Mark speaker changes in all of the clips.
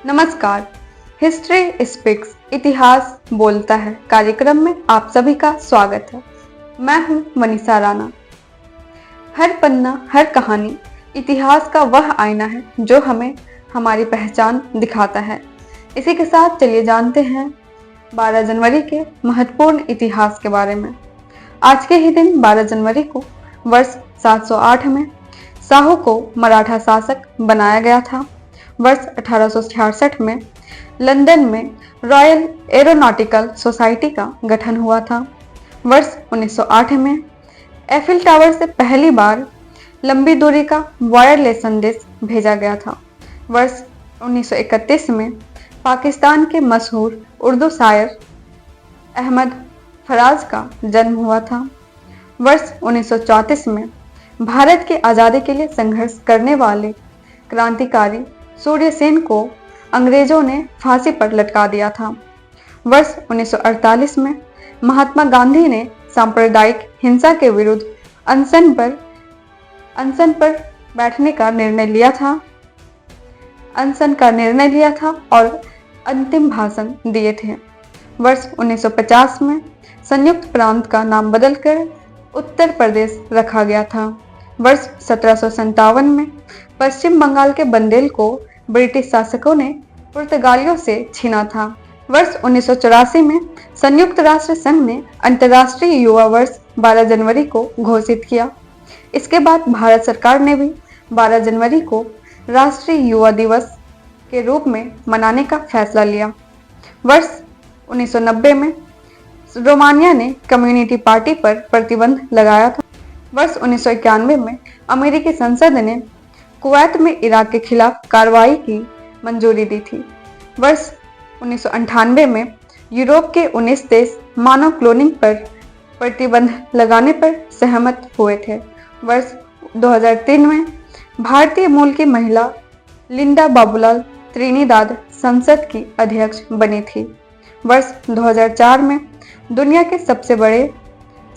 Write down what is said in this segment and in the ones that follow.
Speaker 1: नमस्कार। History speaks इतिहास बोलता है कार्यक्रम में आप सभी का स्वागत है। मैं हूं मनीषा राणा। हर पन्ना, हर कहानी इतिहास का वह आईना है जो हमें हमारी पहचान दिखाता है। इसी के साथ चलिए जानते हैं 12 जनवरी के महत्वपूर्ण इतिहास के बारे में। आज के ही दिन 12 जनवरी को वर्ष 708 में शाहू को मराठा शासक बनाया गया था। वर्ष 1866 में लंदन में रॉयल एरोनॉटिकल सोसाइटी का गठन हुआ था। वर्ष 1908 में एफिल टावर से पहली बार लंबी दूरी का वायरलेस संदेश भेजा गया था। वर्ष 1931 में पाकिस्तान के मशहूर उर्दू शायर अहमद फराज का जन्म हुआ था। वर्ष 1934 में भारत की आज़ादी के लिए संघर्ष करने वाले क्रांतिकारी सूर्य सेन को अंग्रेजों ने फांसी पर लटका दिया था। वर्ष 1948 में महात्मा गांधी ने सांप्रदायिक हिंसा के विरुद्ध अनशन पर बैठने का निर्णय लिया था और अंतिम भाषण दिए थे। वर्ष 1950 में संयुक्त प्रांत का नाम बदलकर उत्तर प्रदेश रखा गया था। वर्ष 1757 में पश्चिम बंगाल के बंदेल को ब्रिटिश शासकों ने पुर्तगालियों से छीना था। वर्ष 1984 में संयुक्त राष्ट्र संघ ने अंतर्राष्ट्रीय युवा वर्ष 12 जनवरी को घोषित किया। इसके बाद भारत सरकार ने भी 12 जनवरी को राष्ट्रीय युवा दिवस के रूप में मनाने का फैसला लिया। वर्ष 1990 में रोमानिया ने कम्युनिस्ट पार्टी पर प्रतिबंध लगाया था। वर्ष 1991 में अमेरिकी संसद ने कुवैत में इराक के खिलाफ कार्रवाई की मंजूरी दी थी। वर्ष 1998 में यूरोप के 19 देश मानव क्लोनिंग पर प्रतिबंध लगाने पर सहमत हुए थे। वर्ष 2003 में भारतीय मूल की महिला लिंडा बाबूलाल त्रिनिदाद संसद की अध्यक्ष बनी थी। वर्ष 2004 में दुनिया के सबसे बड़े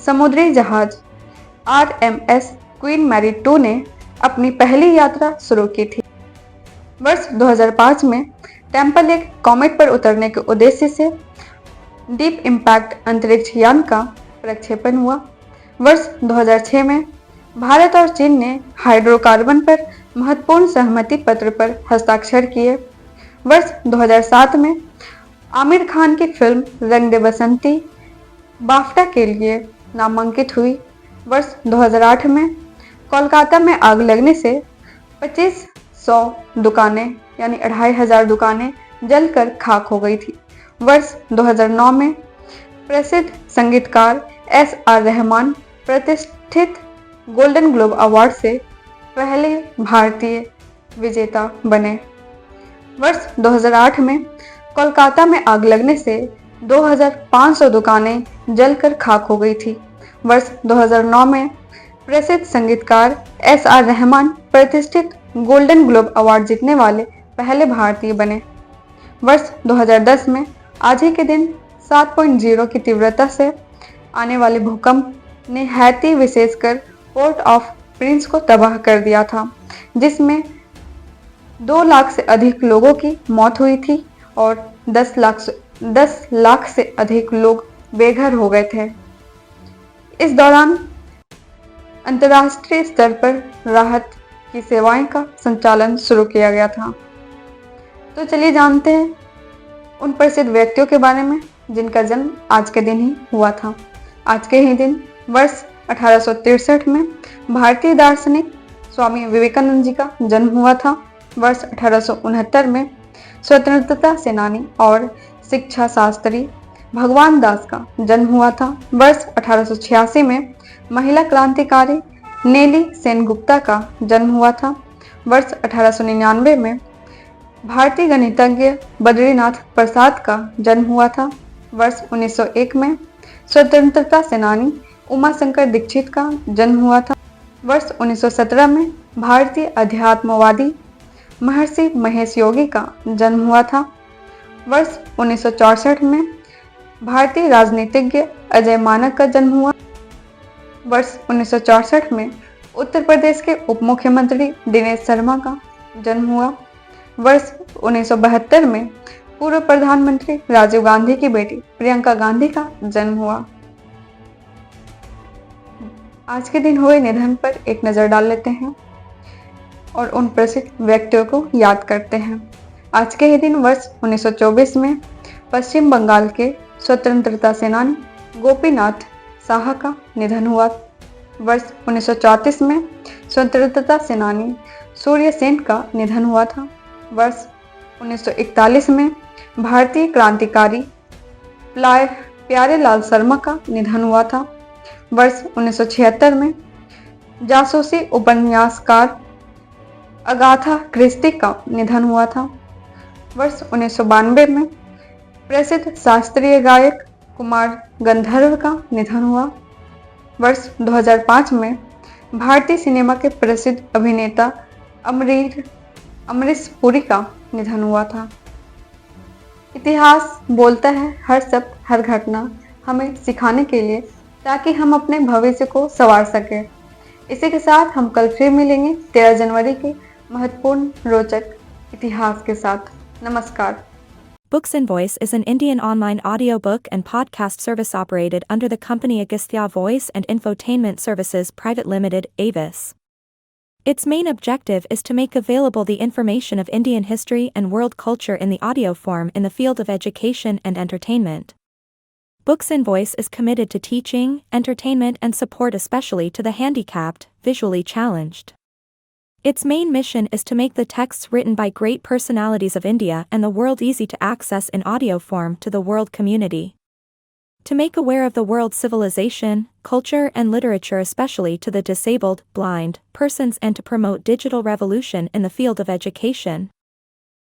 Speaker 1: समुद्री जहाज RMS क्वीन मैरी 2 ने अपनी पहली यात्रा शुरू की थी। वर्ष 2005 में टेम्पल एक कॉमेट पर उतरने के उद्देश्य से डीप इम्पैक्ट अंतरिक्ष यान का प्रक्षेपण हुआ। वर्ष 2006 में भारत और चीन ने हाइड्रोकार्बन पर महत्वपूर्ण सहमति पत्र पर हस्ताक्षर किए। वर्ष 2007 में आमिर खान की फिल्म रंग दे बसंती बाफ्टा के लिए नामांकित हुई। वर्ष 2008 में कोलकाता में आग लगने से 2500 दुकानें यानी 2500 दुकानें जलकर खाक हो गई थी। वर्ष 2009 में प्रसिद्ध संगीतकार SR रहमान प्रतिष्ठित गोल्डन ग्लोब अवार्ड से पहले भारतीय विजेता बने। वर्ष 2008 में कोलकाता में आग लगने से 2500 दुकानें जलकर खाक हो गई थी। वर्ष 2009 में प्रसिद्ध संगीतकार SR रहमान प्रतिष्ठित गोल्डन ग्लोब अवार्ड जीतने वाले पहले भारतीय बने। वर्ष 2010 में आज ही के दिन 7.0 की तीव्रता से आने वाले भूकंप ने हैती विशेषकर पोर्ट ऑफ प्रिंस को तबाह कर दिया था, जिसमें 2 लाख से अधिक लोगों की मौत हुई थी और 10 लाख से अधिक लोग बेघर हो गए थे। इस दौरान अंतर्राष्ट्रीय स्तर पर राहत की सेवाएं का संचालन शुरू किया गया था। तो चलिए जानते हैं उन प्रसिद्ध व्यक्तियों के बारे में जिनका जन्म आज के दिन ही हुआ था। आज के ही दिन वर्ष 1863 में भारतीय दार्शनिक स्वामी विवेकानंद जी का जन्म हुआ था। वर्ष 1869 में स्वतंत्रता सेनानी और शिक्षा शास्त्री भगवान दास का जन्म हुआ था। वर्ष 1886 में महिला क्रांतिकारी नेली सेनगुप्ता का जन्म हुआ था। वर्ष 1899 में भारतीय गणितज्ञ बद्रीनाथ प्रसाद का जन्म हुआ था। वर्ष 1901 में स्वतंत्रता सेनानी उमाशंकर दीक्षित का जन्म हुआ था। वर्ष 1917 में भारतीय अध्यात्मवादी महर्षि महेश योगी का जन्म हुआ था। वर्ष 1964 में भारतीय राजनीतिज्ञ अजय मानक का जन्म हुआ। वर्ष 1964 में उत्तर प्रदेश के उप मुख्यमंत्री दिनेश शर्मा का जन्म हुआ। वर्ष 1972 में पूर्व प्रधानमंत्री राजीव गांधी की बेटी प्रियंका गांधी का जन्म हुआ। आज के दिन हुए निधन पर एक नजर डाल लेते हैं और उन प्रसिद्ध व्यक्तियों को याद करते हैं। आज के ही दिन वर्ष 1924 में पश्चिम बंगाल के स्वतंत्रता सेनानी गोपीनाथ साहा का निधन हुआ। वर्ष 1934 में स्वतंत्रता सेनानी सूर्य सेन का निधन हुआ था। वर्ष 1941 में भारतीय क्रांतिकारी प्यारेलाल शर्मा का निधन हुआ था। वर्ष 1976 में जासूसी उपन्यासकार अगाथा क्रिस्टी का निधन हुआ था। वर्ष 1992 में प्रसिद्ध शास्त्रीय गायक कुमार गंधर्व का निधन हुआ। वर्ष 2005 में भारतीय सिनेमा के प्रसिद्ध अभिनेता अमरीश पुरी का निधन हुआ था। इतिहास बोलता है हर शब्द हर घटना हमें सिखाने के लिए, ताकि हम अपने भविष्य को संवार सकें। इसी के साथ हम कल फिर मिलेंगे 13 जनवरी के महत्वपूर्ण रोचक इतिहास के साथ। नमस्कार।
Speaker 2: Books and Voice is an Indian online audiobook and podcast service operated under the company Agastya Voice and Infotainment Services Private Limited, Avis. Its main objective is to make available the information of Indian history and world culture in the audio form in the field of education and entertainment. Books and Voice is committed to teaching, entertainment and support especially to the handicapped, visually challenged. Its main mission is to make the texts written by great personalities of India and the world easy to access in audio form to the world community. To make aware of the world's civilization, culture and literature especially to the disabled, blind, persons and to promote digital revolution in the field of education.